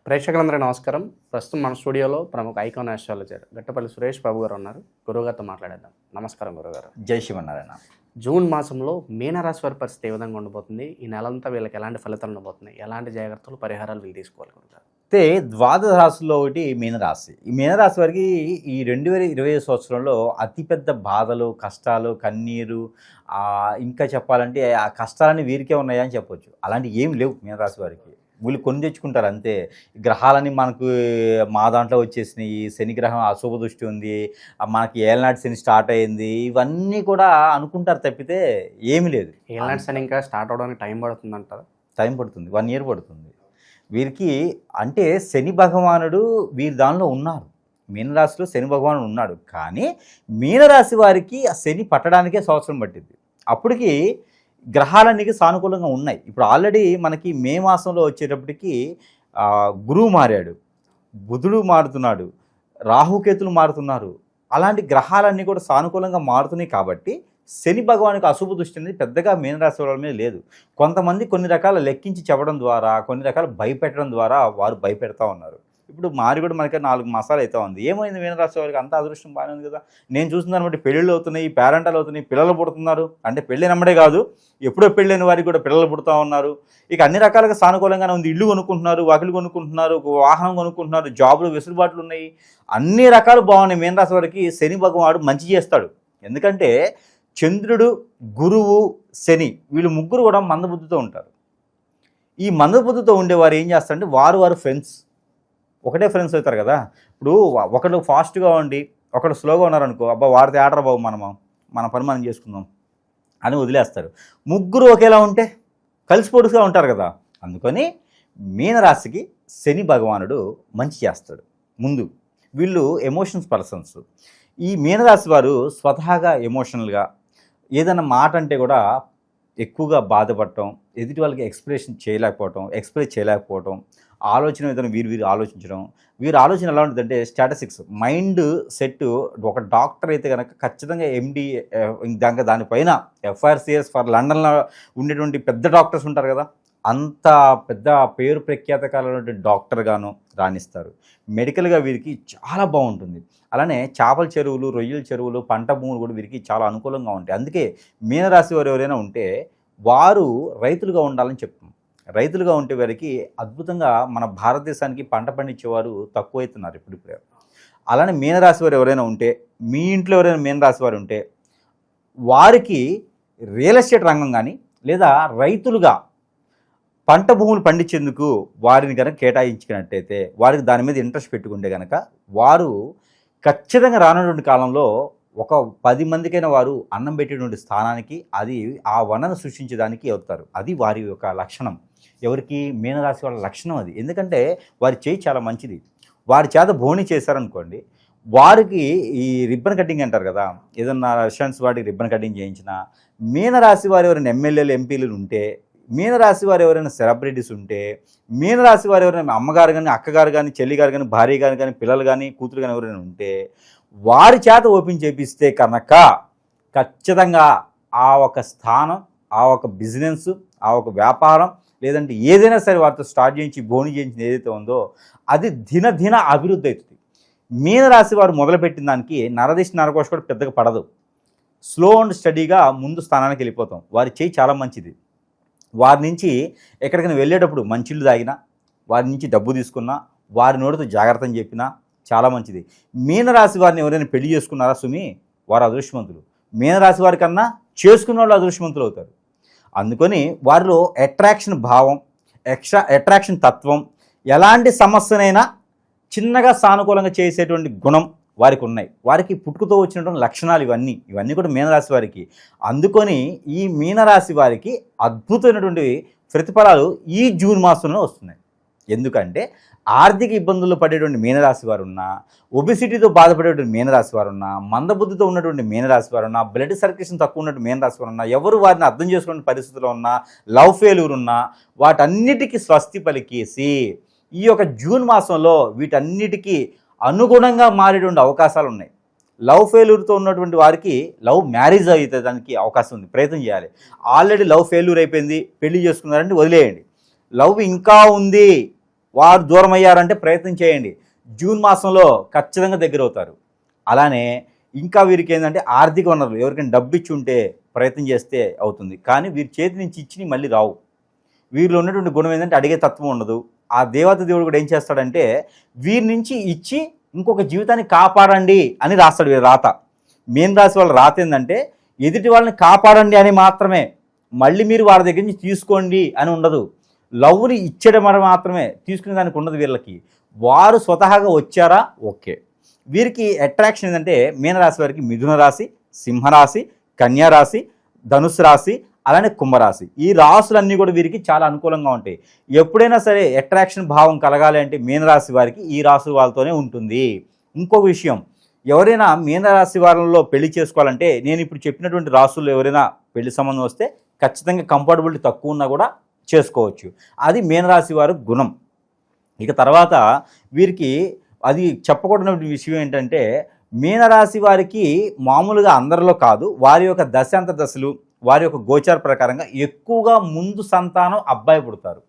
ప్రేక్షకులందరూ నమస్కారం. ప్రస్తుతం మన స్టూడియోలో ప్రముఖ ఐకాన్ ఆస్ట్రాలజర్ గట్టపల్లి సురేష్ బాబు గారు ఉన్నారు. గురువుగారితో మాట్లాడేద్దాం. నమస్కారం గురుగారు. జై శ్రీమన్నారాయణ. జూన్ మాసంలో మీనరాశి వారి పరిస్థితి ఏ విధంగా ఉండబోతుంది? ఈ నెలంతా వీళ్ళకి ఎలాంటి ఫలితాలు ఉండబోతున్నాయి? ఎలాంటి జాగ్రత్తలు పరిహారాలు వీళ్ళు తీసుకోవాలి గురుగారు? అయితే ద్వాదశ రాశుల్లో ఒకటి మీనరాశి. ఈ మీనరాశి వారికి ఈ 2020 సంవత్సరంలో అతిపెద్ద బాధలు, కష్టాలు, కన్నీరు, ఇంకా చెప్పాలంటే ఆ కష్టాలన్నీ వీరికే ఉన్నాయని చెప్పొచ్చు. అలాంటివి ఏమి లేవు మీనరాశి వారికి. వీళ్ళు కొని తెచ్చుకుంటారు అంతే. గ్రహాలని మనకు మా దాంట్లో వచ్చేసినాయి. శని గ్రహం అశుభ దృష్టి ఉంది, మనకి ఏలనాటి శని స్టార్ట్ అయింది, ఇవన్నీ కూడా అనుకుంటారు తప్పితే ఏమీ లేదు. ఏలనాటి శని ఇంకా స్టార్ట్ అవడానికి టైం పడుతుంది అంటారా? టైం పడుతుంది, 1 year పడుతుంది వీరికి. అంటే శని భగవానుడు వీరి దానిలో ఉన్నారు, మీనరాశిలో శని భగవానుడు ఉన్నాడు. కానీ మీనరాశి వారికి ఆ శని పట్టడానికే సంవత్సరం పట్టింది. అప్పటికి గ్రహాలన్నీ సానుకూలంగా ఉన్నాయి. ఇప్పుడు ఆల్రెడీ మనకి మే మాసంలో వచ్చేటప్పటికి గురువు మారాడు, బుధుడు మారుతున్నాడు, రాహుకేతులు మారుతున్నారు. అలాంటి గ్రహాలన్నీ కూడా సానుకూలంగా మారుతున్నాయి. కాబట్టి శని భగవానికి అశుభ దృష్టి అనేది పెద్దగా మీనరాశి వాళ్ళ మీద లేదు. కొంతమంది కొన్ని రకాల లెక్కించి చెప్పడం ద్వారా, కొన్ని రకాల భయపెట్టడం ద్వారా వారు భయపెడతా ఉన్నారు. ఇప్పుడు మారి కూడా మనకి 4 మాసాలు అవుతా ఉంది. ఏమైంది మీనరాశి వారికి? అంత అదృష్టం బాగానే ఉంది కదా. నేను చూసిన దాన్ని బట్టి పెళ్ళిళ్ళు అవుతున్నాయి, పేరెంటాలు అవుతున్నాయి, పిల్లలు పుడుతున్నారు. అంటే పెళ్ళి నమ్మడే కాదు, ఎప్పుడో పెళ్ళైన వారికి కూడా పిల్లలు పుడతా ఉన్నారు. ఇక అన్ని రకాలుగా సానుకూలంగానే ఉంది. ఇల్లు కొనుక్కుంటున్నారు, వాకిలు కొనుక్కుంటున్నారు, వాహనం కొనుక్కుంటున్నారు, జాబులు వెసులుబాట్లు ఉన్నాయి, అన్ని రకాలు బాగున్నాయి. మీనరాశి వారికి శని భగవానుడు మంచి చేస్తాడు. ఎందుకంటే చంద్రుడు, గురువు, శని వీళ్ళు ముగ్గురు కూడా మందబుద్ధితో ఉంటారు. ఈ మందబుద్ధితో ఉండేవారు ఏం చేస్తారంటే వారు ఫ్రెండ్స్, ఒకటే ఫ్రెండ్స్ అవుతారు కదా. ఇప్పుడు ఒకళ్ళు ఫాస్ట్గా ఉండి ఒకళ్ళు స్లోగా ఉన్నారనుకో, అబ్బా వాడితే ఆడరా బాబు, మన పని మనం చేసుకుందాం అని వదిలేస్తారు. ముగ్గురు ఒకేలా ఉంటే కలిసిపోటుగా ఉంటారు కదా. అందుకని మీనరాశికి శని భగవానుడు మంచి చేస్తాడు. ముందు వీళ్ళు ఎమోషన్స్ పర్సన్స్. ఈ మీనరాశి వారు స్వతహాగా ఎమోషనల్గా ఏదైనా మాట అంటే కూడా ఎక్కువగా బాధపడటం, ఎదుటి వాళ్ళకి ఎక్స్ప్రెస్ చేయలేకపోవటం, ఆలోచన విధానం వీరు ఆలోచించడం. వీరి ఆలోచన ఎలా ఉంటుందంటే స్టాటిస్టిక్స్ మైండ్ సెట్. ఒక డాక్టర్ అయితే కనుక ఖచ్చితంగా MD దానిపైన FRCS ఫర్ లండన్లో ఉండేటువంటి పెద్ద డాక్టర్స్ ఉంటారు కదా, అంత పెద్ద పేరు ప్రఖ్యాత కాలైనటువంటి డాక్టర్గాను రాణిస్తారు. మెడికల్గా వీరికి చాలా బాగుంటుంది. అలానే చేపల చెరువులు, రొయ్యల చెరువులు, పంట భూములు కూడా వీరికి చాలా అనుకూలంగా ఉంటాయి. అందుకే మీనరాశి వారు ఎవరైనా ఉంటే వారు రైతులుగా ఉండాలని చెప్తాం. రైతులుగా ఉంటే వారికి అద్భుతంగా మన భారతదేశానికి పంట పండించేవారు తక్కువైతున్నారు ఇప్పుడిప్పుడే. అలానే మీనరాశి వారు ఎవరైనా ఉంటే, మీ ఇంట్లో ఎవరైనా మీనరాశి వారు ఉంటే వారికి రియల్ ఎస్టేట్ రంగం కానీ లేదా రైతులుగా పంట భూములు పండించేందుకు వారిని కనుక కేటాయించినట్టయితే, వారికి దాని మీద ఇంట్రెస్ట్ పెట్టుకుంటే కనుక వారు ఖచ్చితంగా రానున్నటువంటి కాలంలో ఒక 10 మందికైనా వారు అన్నం పెట్టేటువంటి స్థానానికి, అది ఆ వనరును సృష్టించడానికి అవుతారు. అది వారి యొక్క లక్షణం. ఎవరికి? మీనరాశి వాళ్ళ లక్షణం అది. ఎందుకంటే వారి చేయి చాలా మంచిది. వారి చేత బోని చేశారనుకోండి, వారికి ఈ రిబ్బన్ కటింగ్ అంటారు కదా, ఏదన్నా రెస్టారెంట్స్ వాటికి రిబ్బన్ కటింగ్ చేయించిన, మీనరాశి వారు ఎవరైనా ఎమ్మెల్యేలు, ఎంపీలు ఉంటే, మీనరాశి వారు ఎవరైనా సెలబ్రిటీస్ ఉంటే, మీనరాశి వారు ఎవరైనా అమ్మగారు కానీ, అక్కగారు కానీ, చెల్లిగారు కానీ, భార్య గారు కానీ, పిల్లలు కానీ, కూతురు కానీ ఎవరైనా ఉంటే వారి చేత ఓపెన్ చేపిస్తే కనుక ఖచ్చితంగా ఆ ఒక స్థానం, ఆ ఒక బిజినెస్, ఆ ఒక వ్యాపారం, లేదంటే ఏదైనా సరే వారితో స్టార్ట్ చేయించి బోని చేయించింది ఏదైతే ఉందో అది దినదిన అభివృద్ధి అవుతుంది. మీనరాశి వారు మొదలుపెట్టిన దానికి నరదిశ నరకోశ కూడా పెద్దగా పడదు. స్లో అండ్ స్టడీగా ముందు స్థానానికి వెళ్ళిపోతాం. వారి చేయి చాలా మంచిది. వారి నుంచి ఎక్కడికైనా వెళ్ళేటప్పుడు మంచిళ్ళు తాగినా, వారి నుంచి డబ్బు తీసుకున్నా, వారి నోటితో జాగ్రత్త అని చెప్పినా చాలా మంచిది. మీనరాశి వారిని ఎవరైనా పెళ్లి చేసుకున్నారా సుమి, వారు అదృష్టవంతులు. మీనరాశి వారి కన్నా చేసుకున్న వాళ్ళు అదృష్టవంతులు అవుతారు. అందుకని వారిలో అట్రాక్షన్ భావం, అట్రాక్షన్ తత్వం, ఎలాంటి సమస్యనైనా చిన్నగా సానుకూలంగా చేసేటువంటి గుణం వారికి ఉన్నాయి. వారికి పుట్టుకతో వచ్చినటువంటి లక్షణాలు ఇవన్నీ కూడా మీనరాశి వారికి. అందుకొని ఈ మీనరాశి వారికి అద్భుతమైనటువంటి ప్రతిఫలాలు ఈ జూన్ మాసంలో వస్తున్నాయి. ఎందుకంటే ఆర్థిక ఇబ్బందులు పడేటువంటి మీనరాశి వారు ఉన్నా, ఒబిసిటీతో బాధపడేటువంటి మీనరాశి వారు ఉన్నా, మందబుద్ధితో ఉన్నటువంటి మీనరాశి వారు ఉన్నా, బ్లడ్ సర్క్యులేషన్ తక్కువ ఉన్నటువంటి మీనరాశి వారు ఉన్నా, ఎవరు వారిని అర్థం చేసుకునే పరిస్థితుల్లో ఉన్నా, లవ్ ఫెయిల్యూర్ ఉన్నా, వాటన్నిటికీ స్వస్తి పలికేసి ఈ యొక్క జూన్ మాసంలో వీటన్నిటికీ అనుగుణంగా మారేటువంటి అవకాశాలు ఉన్నాయి. లవ్ ఫెయిల్యూర్తో ఉన్నటువంటి వారికి లవ్ మ్యారేజ్ అయితే దానికి అవకాశం ఉంది, ప్రయత్నం చేయాలి. ఆల్రెడీ లవ్ ఫెయిల్యూర్ అయిపోయింది, పెళ్లి చేసుకున్నారంటే వదిలేయండి. లవ్ ఇంకా ఉంది, వారు దూరం అయ్యారంటే ప్రయత్నం చేయండి, జూన్ మాసంలో ఖచ్చితంగా దగ్గర అవుతారు. అలానే ఇంకా వీరికి ఏంటంటే ఆర్థిక వనరులు ఎవరికైనా డబ్బు ఇచ్చి ఉంటే ప్రయత్నం చేస్తే అవుతుంది, కానీ వీరి చేతి నుంచి ఇచ్చి మళ్ళీ రావు. వీరిలో ఉన్నటువంటి గుణం ఏంటంటే అడిగే తత్వం ఉండదు. ఆ దేవుడు కూడా ఏం చేస్తాడంటే వీరి నుంచి ఇచ్చి ఇంకొక జీవితాన్ని కాపాడండి అని రాస్తాడు వీరి రాత. మీన రాశి వాళ్ళ రాత ఏంటంటే ఎదుటి వాళ్ళని కాపాడండి అని మాత్రమే, మళ్ళీ మీరు వాళ్ళ దగ్గర నుంచి తీసుకోండి అని ఉండదు. లవ్ని ఇచ్చడం మాత్రమే, తీసుకునే దానికి ఉండదు వీళ్ళకి. వారు స్వతహాగా వచ్చారా ఓకే. వీరికి అట్రాక్షన్ ఏంటంటే మీనరాశి వారికి మిథున రాశి, సింహరాశి, కన్యారాశి, ధనుసు రాశి, అలానే కుంభరాశి. ఈ రాశులన్నీ కూడా వీరికి చాలా అనుకూలంగా ఉంటాయి. ఎప్పుడైనా సరే అట్రాక్షన్ భావం కలగాలి అంటే మీనరాశి వారికి ఈ రాశుల వాళ్ళతోనే ఉంటుంది. ఇంకొక విషయం, ఎవరైనా మీనరాశి వారంలో పెళ్లి చేసుకోవాలంటే నేను ఇప్పుడు చెప్పినటువంటి రాశుల్లో ఎవరైనా పెళ్లి సంబంధం వస్తే ఖచ్చితంగా కంఫర్టబిలిటీ తక్కువ ఉన్నా కూడా చేసుకోవచ్చు. అది మీనరాశి వారి గుణం. ఇక తర్వాత వీరికి అది చెప్పకూడని విషయం ఏంటంటే మీనరాశి వారికి మామూలుగా అందరిలో కాదు, వారి యొక్క దశాంతదశలు వారి యొక్క గోచార ప్రకారంగా ఎక్కువగా ముందు సంతానం అబ్బాయి పుడతారు.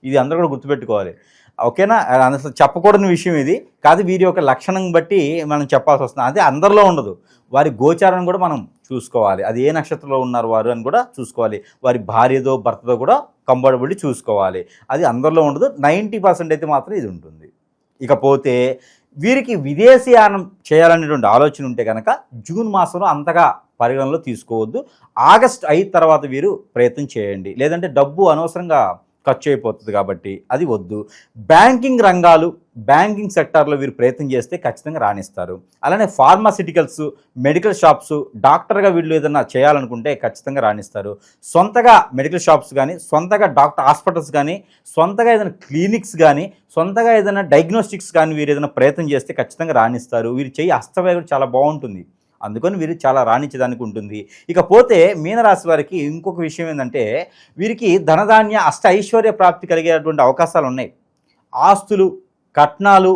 ఇది అందరూ కూడా గుర్తుపెట్టుకోవాలి, ఓకేనా? అసలు చెప్పకూడని విషయం ఇది కాదు, వీరి యొక్క లక్షణం బట్టి మనం చెప్పాల్సి వస్తుంది. అదే అందరిలో ఉండదు, వారి గోచారం కూడా మనం చూసుకోవాలి. అది ఏ నక్షత్రంలో ఉన్నారు వారు అని కూడా చూసుకోవాలి. వారి భార్యదో భర్తదో కూడా కంఫర్టబిలిటీ చూసుకోవాలి. అది అందరిలో ఉండదు, 90% అయితే మాత్రం ఇది ఉంటుంది. ఇకపోతే వీరికి విదేశీయానం చేయాలనేటువంటి ఆలోచన ఉంటే కనుక జూన్ మాసంలో అంతగా పరిగణలో తీసుకోవద్దు. ఆగస్ట్ 5 తర్వాత వీరు ప్రయత్నం చేయండి, లేదంటే డబ్బు అనవసరంగా ఖర్చు అయిపోతుంది కాబట్టి అది వద్దు. బ్యాంకింగ్ రంగాలు, బ్యాంకింగ్ సెక్టార్లో వీరు ప్రయత్నం చేస్తే ఖచ్చితంగా రాణిస్తారు. అలానే ఫార్మాసిటికల్స్, మెడికల్ షాప్స్, డాక్టర్గా వీళ్ళు ఏదైనా చేయాలనుకుంటే ఖచ్చితంగా రాణిస్తారు. సొంతగా మెడికల్ షాప్స్ కానీ, సొంతగా డాక్టర్ హాస్పిటల్స్ కానీ, సొంతగా ఏదైనా క్లినిక్స్ కానీ, సొంతగా ఏదైనా డయాగ్నోస్టిక్స్ కానీ వీరు ఏదైనా ప్రయత్నం చేస్తే ఖచ్చితంగా రాణిస్తారు. వీరు చేయి హస్తవేగం చాలా బాగుంటుంది, అందుకని వీరు చాలా రాణించడానికి ఉంటుంది. ఇకపోతే మీనరాశి వారికి ఇంకొక విషయం ఏంటంటే వీరికి ధనధాన్య అష్ట ఐశ్వర్య ప్రాప్తి కలిగేటువంటి అవకాశాలు ఉన్నాయి. ఆస్తులు, కట్నాలు,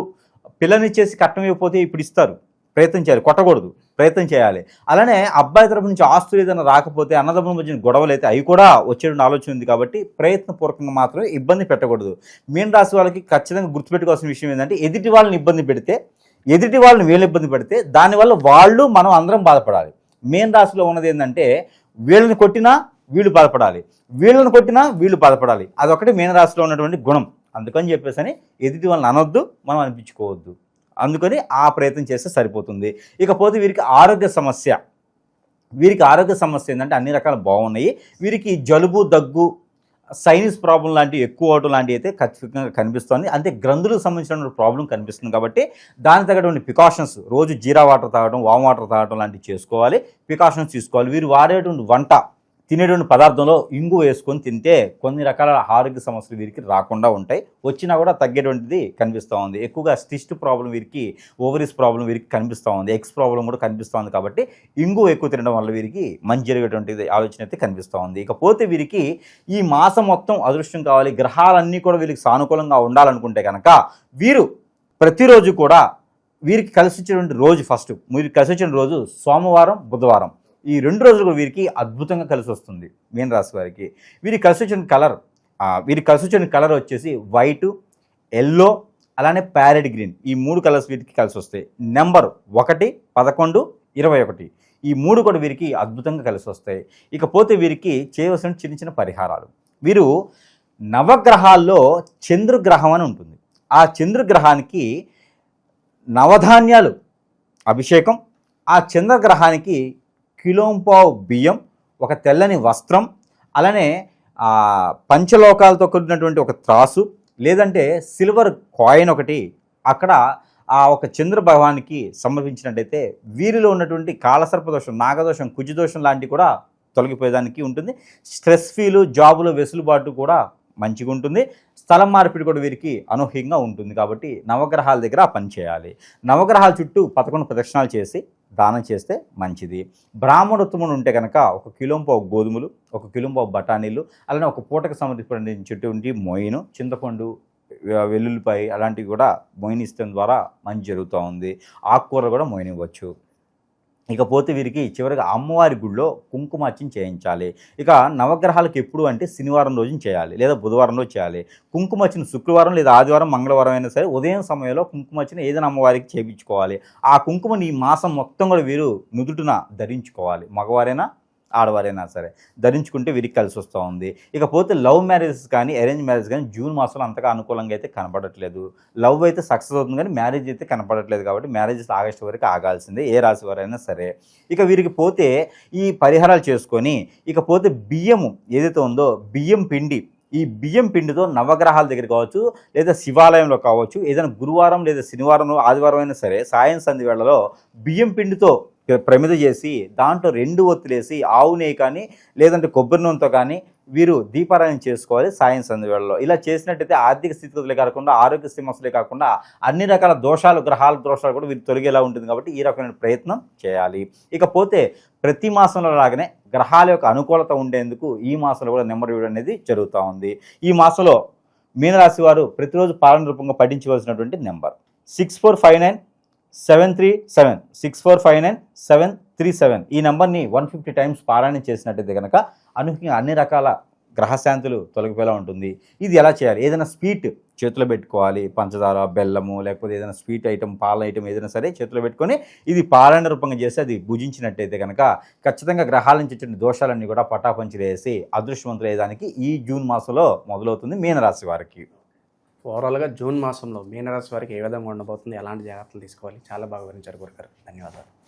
పిల్లనిచ్చేసి కట్నం ఇవ్వకపోతే ఇప్పుడు ఇస్తారు, ప్రయత్నం చేయాలి, కొట్టకూడదు, ప్రయత్నం చేయాలి. అలానే అబ్బాయి తరపు నుంచి ఆస్తులు ఏదైనా రాకపోతే అన్నదమ్ముల మధ్య గొడవలు అయితే అవి కూడా వచ్చేటువంటి ఆలోచన ఉంది కాబట్టి ప్రయత్నపూర్వకంగా మాత్రమే ఇబ్బంది పెట్టకూడదు. మీనరాశి వాళ్ళకి ఖచ్చితంగా గుర్తుపెట్టుకోవాల్సిన విషయం ఏంటంటే ఎదుటి వాళ్ళని ఇబ్బంది పెడితే, ఎదుటి వాళ్ళని వీళ్ళు ఇబ్బంది పెడితే దానివల్ల వాళ్ళు మనం అందరం బాధపడాలి. మెయిన్ రాశిలో ఉన్నది ఏంటంటే వీళ్ళని కొట్టినా వీళ్ళు బాధపడాలి, వీళ్ళని కొట్టినా వీళ్ళు బాధపడాలి. అదొకటి మీన రాశిలో ఉన్నటువంటి గుణం. అందుకని చెప్పేసి ఎదుటి వాళ్ళని అనొద్దు, మనం అనిపించుకోవద్దు. అందుకని ఆ ప్రయత్నం చేస్తే సరిపోతుంది. ఇకపోతే వీరికి ఆరోగ్య సమస్య, వీరికి ఆరోగ్య సమస్య ఏంటంటే అన్ని రకాలు బాగున్నాయి. వీరికి జలుబు, దగ్గు, సైనస్ ప్రాబ్లం లాంటివి ఎక్కువ అవడం లాంటివి అయితే ఖచ్చితంగా కనిపిస్తుంది. అంటే గ్రంథులకు సంబంధించిన ప్రాబ్లం కనిపిస్తుంది కాబట్టి దానికి తగ్గటువంటి ప్రికాషన్స్, రోజు జీరా వాటర్ తాగడం, వామ్ వాటర్ తాగడం లాంటివి చేసుకోవాలి, ప్రికాషన్స్ తీసుకోవాలి. వీరు వాడేటువంటి వంట, తినేటువంటి పదార్థంలో ఇంగు వేసుకొని తింటే కొన్ని రకాల ఆరోగ్య సమస్యలు వీరికి రాకుండా ఉంటాయి. వచ్చినా కూడా తగ్గేటువంటిది కనిపిస్తూ ఉంది. ఎక్కువగా స్టిస్ట్ ప్రాబ్లం వీరికి, ఓవరీస్ ప్రాబ్లం వీరికి కనిపిస్తూ ఉంది, ఎక్స్ ప్రాబ్లం కూడా కనిపిస్తూ ఉంది. కాబట్టి ఇంగు ఎక్కువ తినడం వల్ల వీరికి మంచి జరిగేటువంటిది ఆలోచన అయితే కనిపిస్తూ ఉంది. ఇకపోతే వీరికి ఈ మాసం మొత్తం అదృష్టం కావాలి, గ్రహాలన్నీ కూడా వీరికి సానుకూలంగా ఉండాలనుకుంటే కనుక వీరు ప్రతిరోజు కూడా వీరికి కలిసి వచ్చేటువంటి రోజు, ఫస్ట్ వీరికి కలిసి వచ్చిన రోజు సోమవారం, బుధవారం. ఈ 2 రోజులు కూడా వీరికి అద్భుతంగా కలిసి వస్తుంది. మీన రాశి వారికి వీరికి కలిసి వచ్చిన కలర్ వచ్చేసి వైట్, ఎల్లో, అలానే ప్యారెట్ గ్రీన్. ఈ 3 కలర్స్ వీరికి కలిసి వస్తాయి. నెంబర్ 1, 11, 21 ఈ 3 కూడా వీరికి అద్భుతంగా కలిసి వస్తాయి. ఇకపోతే వీరికి చేయవలసిన చిన్న చిన్న పరిహారాలు. వీరు నవగ్రహాల్లో చంద్రగ్రహం అని ఉంటుంది. ఆ చంద్రగ్రహానికి నవధాన్యాలు అభిషేకం, ఆ చంద్రగ్రహానికి కిలోంపావు బియ్యం, ఒక తెల్లని వస్త్రం, అలానే పంచలోకాలతో కూడినటువంటి ఒక త్రాసు, లేదంటే సిల్వర్ కాయిన్ ఒకటి అక్కడ ఆ ఒక చంద్ర భగవానికి సమర్పించినట్టయితే వీరిలో ఉన్నటువంటి కాలసర్పదోషం, నాగదోషం, కుజదోషం లాంటివి కూడా తొలగిపోయేదానికి ఉంటుంది. స్ట్రెస్ ఫీలు, జాబులో వెసులుబాటు కూడా మంచిగా ఉంటుంది. స్థలం మార్పిడి కూడా వీరికి అనూహ్యంగా ఉంటుంది. కాబట్టి నవగ్రహాల దగ్గర ఆ పని చేయాలి. నవగ్రహాల చుట్టూ 11 ప్రదక్షిణాలు చేసి దానం చేస్తే మంచిది. బ్రాహ్మణోత్తముడు ఉంటే కనుక 1 కిలోంపావు గోధుమలు, 1 కిలోంపావు బఠానీలు, అలానే ఒక పూటకు సంబంధించినటువంటి మోయిను, చింతపండు, వెల్లుల్లిపాయ అలాంటివి కూడా మోయిన్ ఇష్టం ద్వారా మంచి జరుగుతూ ఉంది. ఆకుకూర కూడా మోయిన్ ఇవ్వచ్చు. ఇకపోతే వీరికి చివరిగా అమ్మవారి గుడిలో కుంకుమార్చన చేయించాలి. ఇక నవగ్రహాలకు ఎప్పుడు అంటే శనివారం రోజున చేయాలి, లేదా బుధవారం రోజు చేయాలి. కుంకుమార్చన శుక్రవారం లేదా ఆదివారం, మంగళవారం అయినా సరే ఉదయం సమయంలో కుంకుమార్చన ఏదైనా అమ్మవారికి చేయించుకోవాలి. ఆ కుంకుమని ఈ మాసం మొత్తం కూడా వీరు నుదుటిన ధరించుకోవాలి. మగవారైనా ఆడవారైనా సరే ధరించుకుంటే వీరికి కలిసి వస్తూ ఉంది. ఇకపోతే లవ్ మ్యారేజెస్ కానీ అరేంజ్ మ్యారేజ్ కానీ జూన్ మాసంలో అంతగా అనుకూలంగా అయితే కనపడట్లేదు. లవ్ అయితే సక్సెస్ అవుతుంది కానీ మ్యారేజ్ అయితే కనపడట్లేదు. కాబట్టి మ్యారేజెస్ ఆగస్టు వరకు ఆగాల్సిందే, ఏ రాశి వారైనా సరే. ఇక వీరికి పోతే ఈ పరిహారాలు చేసుకొని ఇకపోతే బియ్యము ఏదైతే ఉందో బియ్యం పిండి, ఈ బియ్యం పిండితో నవగ్రహాల దగ్గర కావచ్చు, లేదా శివాలయంలో కావచ్చు, ఏదైనా గురువారం లేదా శనివారం ఆదివారం అయినా సరే సాయం సంధి వేళలో బియ్యం పిండితో ప్రమిద చేసి దాంట్లో 2 ఒత్తులేసి ఆవు నెయ్యి కానీ లేదంటే కొబ్బరి నూనెతో కానీ వీరు దీపారాయణ చేసుకోవాలి సాయం సంధి వేళలో. ఇలా చేసినట్టయితే ఆర్థిక స్థితిగతులే కాకుండా ఆరోగ్య సమస్యలే కాకుండా అన్ని రకాల దోషాలు, గ్రహాల దోషాలు కూడా వీరు తొలగేలా ఉంటుంది. కాబట్టి ఈ రకమైన ప్రయత్నం చేయాలి. ఇకపోతే ప్రతి మాసంలో లాగానే గ్రహాల యొక్క అనుకూలత ఉండేందుకు ఈ మాసంలో కూడా నెంబర్ ఇవ్వడం అనేది జరుగుతూ ఉంది. ఈ మాసంలో మీనరాశి వారు ప్రతిరోజు పాలన రూపంగా పఠించవలసినటువంటి నెంబర్ 6459 737 6459 737. ఈ నెంబర్ని 150 టైమ్స్ పారాయణ చేసినట్టయితే కనుక అనూహ్యంగా అన్ని రకాల గ్రహశాంతులు తొలగిపోయేలా ఉంటుంది. ఇది ఎలా చేయాలి? ఏదైనా స్వీట్ చేతిలో పెట్టుకోవాలి, పంచదార, బెల్లము, లేకపోతే ఏదైనా స్వీట్ ఐటమ్, పాల ఐటమ్ ఏదైనా సరే చేతిలో పెట్టుకొని ఇది పారాయణ రూపంగా చేసి అది భుజించినట్టయితే కనుక ఖచ్చితంగా గ్రహాల నుంచి వచ్చిన దోషాలన్నీ కూడా పటాపంచి వేసి అదృష్టవంతులు అయ్యేదానికి ఈ జూన్ మాసంలో మొదలవుతుంది మీనరాశి వారికి. ఓవరాల్గా జూన్ మాసంలో మీనరాశి వారికి ఏ విధంగా ఉండబోతుంది, ఎలాంటి జాగ్రత్తలు తీసుకోవాలి, చాలా బాగా వివరించారు గురుగారు. ధన్యవాదాలు.